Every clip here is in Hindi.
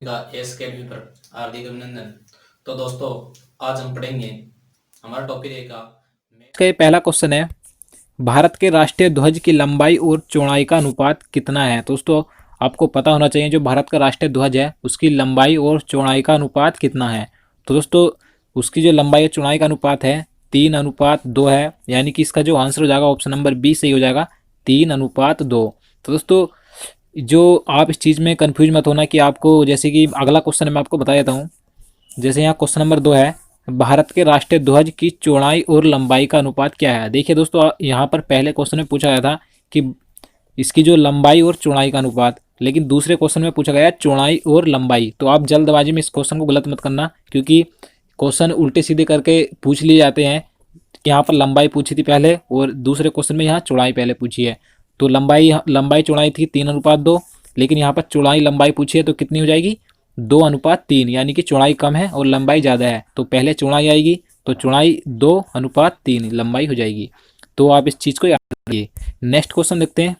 एस अकेडमी पर हार्दिक अभिनंदन। तो दोस्तों, आज हम पढ़ेंगे, हमारा टॉपिक रहेगा। इसका ये पहला क्वेश्चन है, भारत के राष्ट्रीय ध्वज की लंबाई और चौड़ाई का अनुपात कितना है। दोस्तों, आपको पता होना चाहिए जो भारत का राष्ट्रीय ध्वज है उसकी लंबाई और चौड़ाई का अनुपात कितना है। तो दोस्तों, उसकी जो लंबाई और चौड़ाई का अनुपात है 3:2 है, यानी कि इसका जो आंसर हो जाएगा ऑप्शन नंबर बी सही हो जाएगा, 3:2। तो दोस्तों, जो आप इस चीज़ में कंफ्यूज मत होना कि आपको, जैसे कि अगला क्वेश्चन मैं आपको बता देता हूँ। जैसे यहाँ क्वेश्चन नंबर 2 है, भारत के राष्ट्रीय ध्वज की चौड़ाई और लंबाई का अनुपात क्या है। देखिए दोस्तों, यहाँ पर पहले क्वेश्चन में पूछा गया था कि इसकी जो लंबाई और चौड़ाई का अनुपात, लेकिन दूसरे क्वेश्चन में पूछा गया है चौड़ाई और लंबाई। तो आप जल्दबाजी में इस क्वेश्चन को गलत मत करना, क्योंकि क्वेश्चन उल्टे सीधे करके पूछ लिए जाते हैं। यहाँ पर लंबाई पूछी थी पहले और दूसरे क्वेश्चन में यहाँ चौड़ाई पहले पूछी है। तो लंबाई लंबाई चौड़ाई थी 3:2, लेकिन यहाँ पर चौड़ाई लंबाई पूछी है तो कितनी हो जाएगी, 2:3, यानी कि चौड़ाई कम है और लंबाई ज़्यादा है तो पहले चौड़ाई आएगी, तो चौड़ाई 2:3 लंबाई हो जाएगी। तो आप इस चीज़ को याद रखिए। नेक्स्ट क्वेश्चन देखते हैं,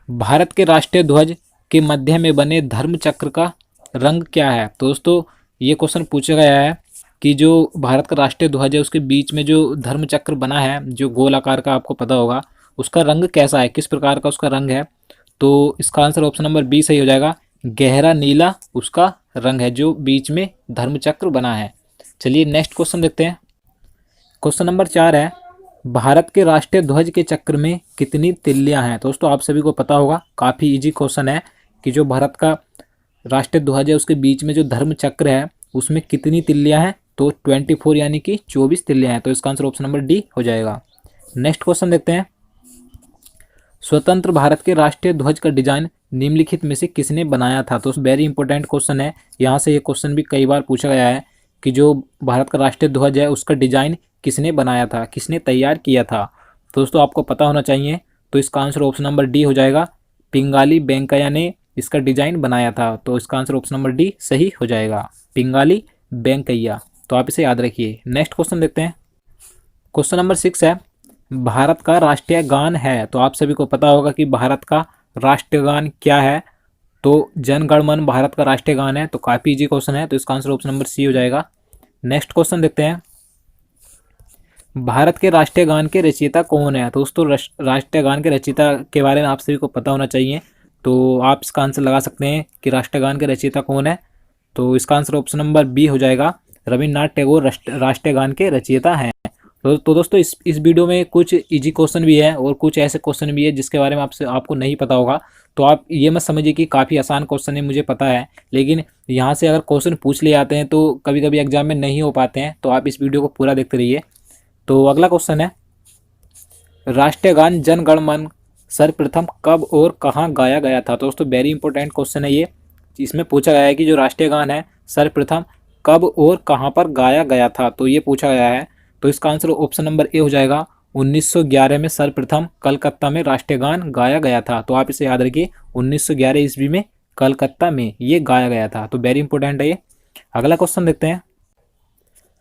भारत के राष्ट्रीय ध्वज के मध्य में बने धर्म चक्र का रंग क्या है। तो दोस्तों, ये क्वेश्चन पूछा गया है कि जो भारत का राष्ट्रीय ध्वज है उसके बीच में जो धर्म चक्र बना है जो गोल आकार का, आपको पता होगा उसका रंग कैसा है, किस प्रकार का उसका रंग है। तो इसका आंसर ऑप्शन नंबर बी सही हो जाएगा, गहरा नीला उसका रंग है जो बीच में धर्म चक्र बना है। चलिए नेक्स्ट क्वेश्चन देखते हैं। क्वेश्चन नंबर 4 है, भारत के राष्ट्रीय ध्वज के चक्र में कितनी तिल्लियां हैं। दोस्तों, आप सभी को पता होगा, काफ़ी इजी क्वेश्चन है कि जो भारत का राष्ट्रीय ध्वज है उसके बीच में जो धर्म चक्र है उसमें कितनी तिल्लियां हैं। तो 24 यानी कि 24 तिल्लियां हैं। तो इसका आंसर ऑप्शन नंबर डी हो जाएगा। नेक्स्ट क्वेश्चन देखते हैं, स्वतंत्र भारत के राष्ट्रीय ध्वज का डिजाइन निम्नलिखित में से किसने बनाया था। तो वेरी इंपॉर्टेंट क्वेश्चन है, यहाँ से ये क्वेश्चन भी कई बार पूछा गया है कि जो भारत का राष्ट्रीय ध्वज है उसका डिजाइन किसने बनाया था, किसने तैयार किया था। तो दोस्तों, आपको पता होना चाहिए। तो इसका आंसर ऑप्शन नंबर डी हो जाएगा, पिंगाली वेंकैया ने इसका डिजाइन बनाया था। तो इसका आंसर ऑप्शन नंबर डी सही हो जाएगा, पिंगाली वेंकैया। तो आप इसे याद रखिए। नेक्स्ट क्वेश्चन देखते हैं। क्वेश्चन नंबर 6 है, भारत का राष्ट्रीय गान है। तो आप सभी को पता होगा कि भारत का राष्ट्रीय गान क्या है। तो जन गण मन भारत का राष्ट्रीय गान है। तो काफ़ी इजी क्वेश्चन है, तो इसका आंसर ऑप्शन नंबर सी हो जाएगा। नेक्स्ट क्वेश्चन देखते हैं, भारत के राष्ट्रीय गान के रचयिता कौन है। तो दोस्तों, राष्ट्रीय गान के रचयिता के बारे में आप सभी को पता होना चाहिए। तो आप इसका आंसर लगा सकते हैं कि राष्ट्रीय गान के रचयिता कौन है। तो इसका आंसर ऑप्शन नंबर बी हो जाएगा, रविन्द्रनाथ टैगोर राष्ट्रीय गान के रचयिता हैं। तो दोस्तों, इस वीडियो में कुछ इजी क्वेश्चन भी है और कुछ ऐसे क्वेश्चन भी है जिसके बारे में आपको नहीं पता होगा। तो आप ये मत समझिए कि काफ़ी आसान क्वेश्चन है, मुझे पता है, लेकिन यहाँ से अगर क्वेश्चन पूछ लिए जाते हैं तो कभी कभी एग्जाम में नहीं हो पाते हैं। तो आप इस वीडियो को पूरा देखते रहिए। तो अगला क्वेश्चन है, राष्ट्रीय गान जन गण मन सर्वप्रथम कब और कहाँ गाया गया था। तो दोस्तों, वेरी इंपॉर्टेंट क्वेश्चन है ये। इसमें पूछा गया है कि जो राष्ट्रीय गान है सर्वप्रथम कब और कहाँ पर गाया गया था। तो ये पूछा गया है। तो इसका आंसर ऑप्शन नंबर ए हो जाएगा, 1911 में सर्वप्रथम कलकत्ता में राष्ट्रीय गान गाया गया था। तो आप इसे याद रखिए, 1911 ईस्वी में कलकत्ता में ये गाया गया था। तो वेरी इंपॉर्टेंट है ये। अगला क्वेश्चन देखते हैं।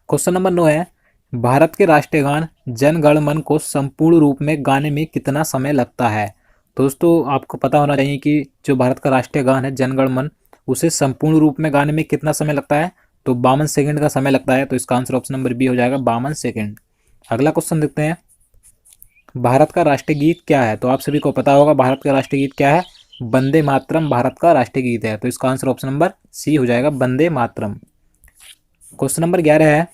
क्वेश्चन नंबर 9 है, भारत के राष्ट्रीय गान जन गण मन को संपूर्ण रूप में गाने में कितना समय लगता है। दोस्तों, आपको पता होना चाहिए कि जो भारत का राष्ट्रीय गान है जन गण मन, उसे संपूर्ण रूप में गाने में कितना समय लगता है। तो 52 सेकंड का समय लगता है। तो इसका आंसर ऑप्शन नंबर बी हो जाएगा, 52 सेकंड। अगला क्वेश्चन देखते हैं, भारत का राष्ट्रीय गीत क्या है। तो आप सभी को पता होगा भारत का राष्ट्रीय गीत क्या है, वंदे मातरम भारत का राष्ट्रीय गीत है। तो इसका आंसर ऑप्शन नंबर सी हो जाएगा, वंदे मातरम। क्वेश्चन नंबर 11 है,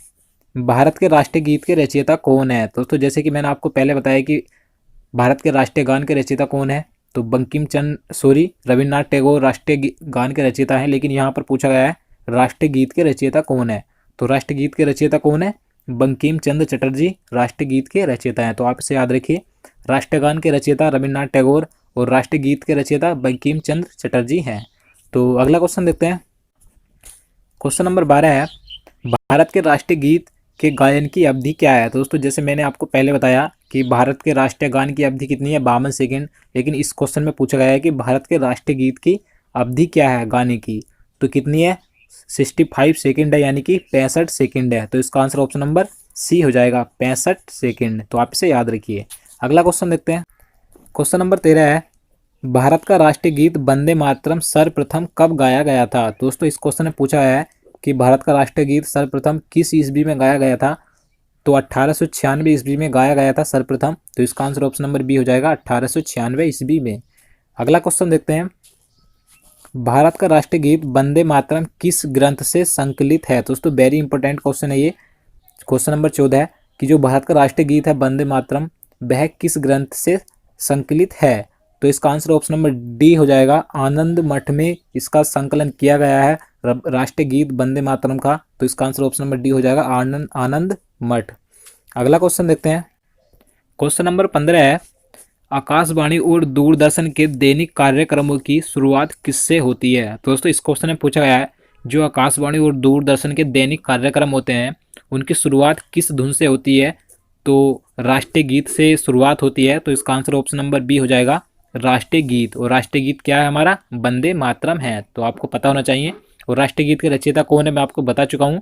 भारत के राष्ट्रीय गीत के रचयिता कौन है। दोस्तों, जैसे कि मैंने आपको पहले बताया कि भारत के राष्ट्रीय गान के रचयिता कौन है, तो बंकिम चंद्र सॉरी रविन्द्रनाथ टैगोर राष्ट्रीय गान के रचयिता हैं। लेकिन यहाँ पर पूछा गया है राष्ट्रीय गीत के रचयिता कौन है। तो राष्ट्रीय गीत के रचयिता कौन है, बंकिम चंद्र चटर्जी राष्ट्रीय गीत के रचयिता हैं। तो आप इसे याद रखिए, राष्ट्रीय गान के रचयिता रविन्द्रनाथ टैगोर और राष्ट्रीय गीत के रचयिता बंकिम चंद्र चटर्जी हैं। तो अगला क्वेश्चन देखते हैं। क्वेश्चन नंबर 12 है, भारत के राष्ट्रीय गीत के गायन की अवधि क्या है। तो दोस्तों, जैसे मैंने आपको पहले बताया कि भारत के राष्ट्रीय गान की अवधि कितनी है, 52 सेकंड। लेकिन इस क्वेश्चन में पूछा गया है कि भारत के राष्ट्रीय गीत की अवधि क्या है गाने की, तो कितनी है, 65 सेकंड है, यानी कि 65 सेकंड है। तो इसका आंसर ऑप्शन नंबर सी हो जाएगा, 65 सेकंड। तो आप इसे याद रखिए। अगला क्वेश्चन देखते हैं। क्वेश्चन नंबर 13 है, भारत का राष्ट्रीय गीत वंदे मातरम सर्वप्रथम कब गाया गया था। दोस्तों इस क्वेश्चन में पूछा गया है कि भारत का राष्ट्रीय गीत सर्वप्रथम किस ईस्वी में गाया गया था। तो 1896 ईस्वी में गाया गया था सर्वप्रथम। तो इसका आंसर ऑप्शन नंबर बी हो जाएगा, 1896 ईस्वी में। अगला क्वेश्चन देखते हैं, भारत का राष्ट्रीय गीत वंदे मातरम किस ग्रंथ से संकलित है। दोस्तों वेरी इंपॉर्टेंट क्वेश्चन है ये। क्वेश्चन नंबर 14 है कि जो भारत का राष्ट्रीय गीत है वंदे मातरम, वह किस ग्रंथ से संकलित है। तो इसका आंसर ऑप्शन नंबर डी हो जाएगा, आनंद मठ में इसका संकलन किया गया है राष्ट्रीय गीत वंदे मातरम का। तो इसका आंसर ऑप्शन नंबर डी हो जाएगा, आनंद मठ। अगला क्वेश्चन देखते हैं, क्वेश्चन नंबर 15 है, आकाशवाणी और दूरदर्शन के दैनिक कार्यक्रमों की शुरुआत किससे होती है। तो दोस्तों इस क्वेश्चन में पूछा गया है, जो आकाशवाणी और दूरदर्शन के दैनिक कार्यक्रम होते हैं उनकी शुरुआत किस धुन से होती है। तो राष्ट्रीय गीत से शुरुआत होती है। तो इसका आंसर ऑप्शन नंबर बी हो जाएगा, राष्ट्रीय गीत। और राष्ट्रीय गीत क्या है हमारा, वंदे मातरम है। तो आपको पता होना चाहिए। और राष्ट्रीय गीत के रचयिता कौन है मैं आपको बता चुका हूँ।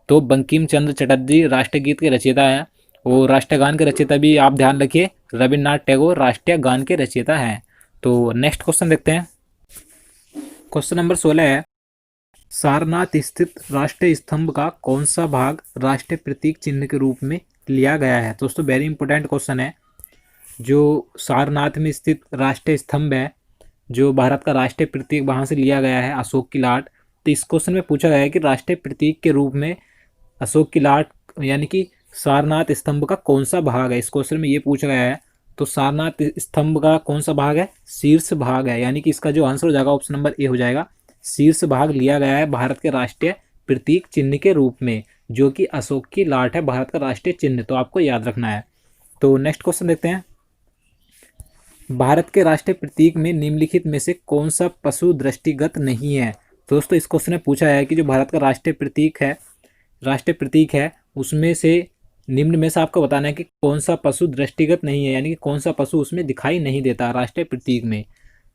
तो बंकिम चंद्र चटर्जी राष्ट्रीय गीत के रचयिता हैं। और राष्ट्रीय गान के रचयिता भी आप ध्यान रखिए, रविन्द्रनाथ टैगोर राष्ट्रीय गान के रचयिता हैं। तो नेक्स्ट क्वेश्चन देखते हैं, क्वेश्चन नंबर 16 है, सारनाथ स्थित राष्ट्रीय स्तंभ का कौन सा भाग राष्ट्रीय प्रतीक चिन्ह के रूप में लिया गया है। दोस्तों वेरी इंपॉर्टेंट क्वेश्चन है। जो सारनाथ में स्थित राष्ट्रीय स्तंभ है, जो भारत का राष्ट्रीय प्रतीक वहाँ से लिया गया है, अशोक की लाट। तो इस क्वेश्चन में पूछा गया है कि राष्ट्रीय प्रतीक के रूप में अशोक की लाट यानी कि सारनाथ स्तंभ का कौन सा भाग है। इस क्वेश्चन में ये पूछा गया है। तो सारनाथ स्तंभ का कौन सा भाग है, शीर्ष भाग है। यानी कि इसका जो आंसर हो जाएगा ऑप्शन नंबर ए हो जाएगा, शीर्ष भाग लिया गया है भारत के राष्ट्रीय प्रतीक चिन्ह के रूप में, जो कि अशोक की लाट है भारत का राष्ट्रीय चिन्ह। तो आपको याद रखना है। तो नेक्स्ट क्वेश्चन देखते हैं, भारत के राष्ट्रीय प्रतीक में निम्नलिखित में से कौन सा पशु दृष्टिगत नहीं है। दोस्तों इस क्वेश्चन में पूछा है कि जो भारत का राष्ट्रीय प्रतीक है उसमें से निम्न में से आपको बताना है कि कौन सा पशु दृष्टिगत नहीं है, यानी कि कौन सा पशु उसमें दिखाई नहीं देता राष्ट्रीय प्रतीक में।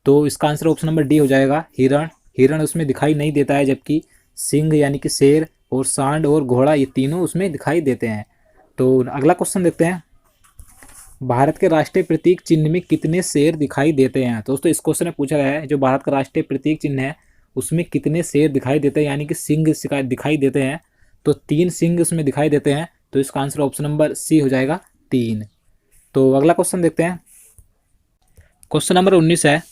तो इसका आंसर ऑप्शन नंबर डी हो जाएगा, हिरण। हिरण उसमें दिखाई नहीं देता है, जबकि सिंह यानी कि शेर और सांड और घोड़ा ये तीनों उसमें दिखाई देते हैं। तो अगला क्वेश्चन देखते हैं, भारत के राष्ट्रीय प्रतीक चिन्ह में कितने शेर दिखाई देते हैं। दोस्तों इस क्वेश्चन में पूछा गया है, जो भारत का राष्ट्रीय प्रतीक चिन्ह है उसमें कितने शेर दिखाई देते हैं, यानी कि सिंह दिखाई देते हैं। तो 3 सिंह उसमें दिखाई देते हैं। तो इसका आंसर ऑप्शन नंबर सी हो जाएगा, 3। तो अगला क्वेश्चन देखते हैं, क्वेश्चन नंबर 19 है,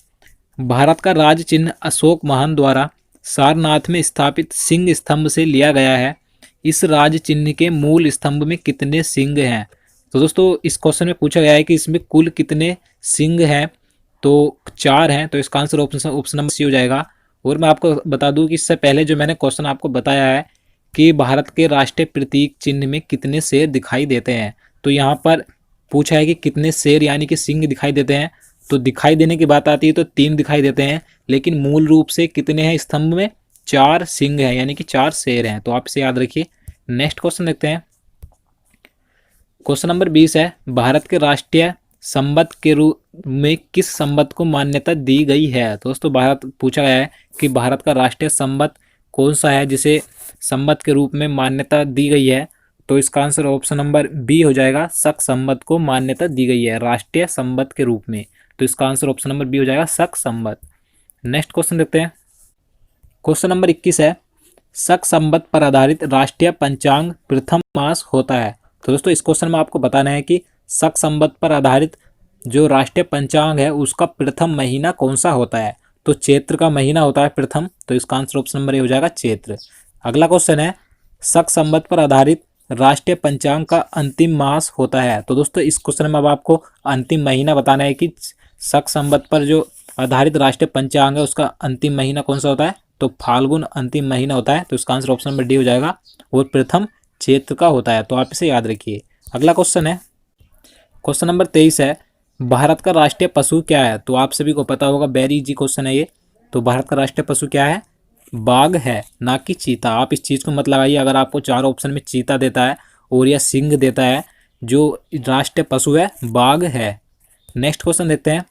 भारत का राज चिन्ह अशोक महान द्वारा सारनाथ में स्थापित सिंह स्तंभ से लिया गया है। इस राज चिन्ह के मूल स्तंभ में कितने सिंह हैं। तो दोस्तों इस क्वेश्चन में पूछा गया है कि इसमें कुल कितने सिंह हैं। तो 4 हैं। तो इसका आंसर ऑप्शन नंबर सी हो जाएगा। और मैं आपको बता दूं कि इससे पहले जो मैंने क्वेश्चन आपको बताया है कि भारत के राष्ट्रीय प्रतीक चिन्ह में कितने शेर दिखाई देते हैं, तो यहाँ पर पूछा है कि कितने शेर यानी कि सिंह दिखाई देते हैं। तो दिखाई देने की बात आती है तो 3 दिखाई देते हैं, लेकिन मूल रूप से कितने हैं स्तंभ में, 4 सिंह हैं, यानी कि 4 शेर हैं। तो आप इसे याद रखिए। नेक्स्ट क्वेश्चन देखते हैं, क्वेश्चन नंबर 20 है, भारत के राष्ट्रीय संबंध के रूप में किस संबंध को मान्यता दी गई है। दोस्तों भारत पूछा गया है कि भारत का राष्ट्रीय संबंध कौन सा है जिसे संबंध के रूप में मान्यता दी गई है। तो इसका आंसर ऑप्शन नंबर बी हो जाएगा, शक संबंध को मान्यता दी गई है राष्ट्रीय संबंध के रूप में। तो इसका आंसर ऑप्शन नंबर बी हो जाएगा, शक संबंध। नेक्स्ट क्वेश्चन देखते हैं, क्वेश्चन नंबर 21 है, शक संबंध पर आधारित राष्ट्रीय पंचांग प्रथम मास होता है। तो दोस्तों इस क्वेश्चन में आपको बताना है कि शक संबंध पर आधारित जो राष्ट्रीय पंचांग है उसका प्रथम महीना कौन सा होता है। तो चैत्र का महीना होता है प्रथम। तो इसका आंसर ऑप्शन नंबर ए हो जाएगा, चैत्र। अगला क्वेश्चन है, शक संबंध पर आधारित राष्ट्रीय पंचांग का अंतिम मास होता है। तो दोस्तों इस क्वेश्चन में अब आपको अंतिम महीना बताना है कि शक संबंध पर जो आधारित राष्ट्रीय पंचांग है उसका अंतिम महीना कौन सा होता है। तो फाल्गुन अंतिम महीना होता है। तो इसका आंसर ऑप्शन नंबर डी हो जाएगा, और प्रथम चैत्र का होता है। तो आप इसे याद रखिए। अगला क्वेश्चन है, क्वेश्चन नंबर 23 है, भारत का राष्ट्रीय पशु क्या है। तो आप सभी को पता होगा, वेरी इजी क्वेश्चन है ये। तो भारत का राष्ट्रीय पशु क्या है, बाघ है, ना कि चीता। आप इस चीज़ को मत लगाइए। अगर आपको 4 ऑप्शन में चीता देता है और या सिंह देता है, जो राष्ट्रीय पशु है बाघ है। नेक्स्ट क्वेश्चन देखते हैं,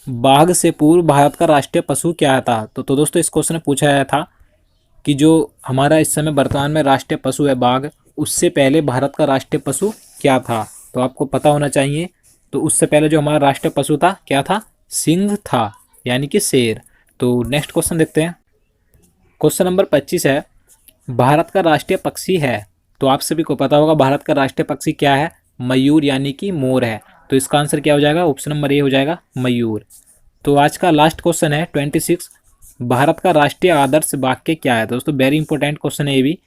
बाघ से पूर्व भारत का राष्ट्रीय पशु क्या था। तो दोस्तों इस क्वेश्चन में पूछा गया था कि जो हमारा इस समय वर्तमान में राष्ट्रीय पशु है बाघ, उससे पहले भारत का राष्ट्रीय पशु क्या था। तो आपको पता होना चाहिए। तो उससे पहले जो हमारा राष्ट्रीय पशु था क्या था, सिंह था, यानी कि शेर। तो नेक्स्ट क्वेश्चन देखते हैं। क्वेश्चन नंबर 25 है, भारत का राष्ट्रीय पक्षी है। तो आप सभी को पता होगा भारत का राष्ट्रीय पक्षी क्या है, मयूर यानी कि मोर है। तो इसका आंसर क्या हो जाएगा, ऑप्शन नंबर ए हो जाएगा मयूर। तो आज का लास्ट क्वेश्चन है 26, भारत का राष्ट्रीय आदर्श वाक्य क्या है। दोस्तों वेरी इंपॉर्टेंट क्वेश्चन है ये भी,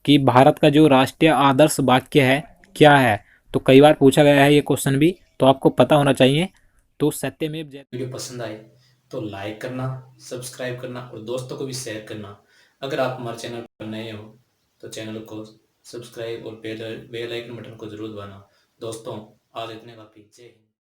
कि भारत का जो राष्ट्रीय आदर्श वाक्य है क्या है। तो कई बार पूछा गया है ये क्वेश्चन भी, तो आपको पता होना चाहिए। तो सत्यमेव जयते। वीडियो पसंद आए तो लाइक करना, सब्सक्राइब करना और दोस्तों को भी शेयर करना। अगर आप हमारे चैनल पर नए हो तो चैनल को सब्सक्राइब और बेल आइकन बटन को जरूर दबाना। दोस्तों आज इतने काफी। जय हिंद।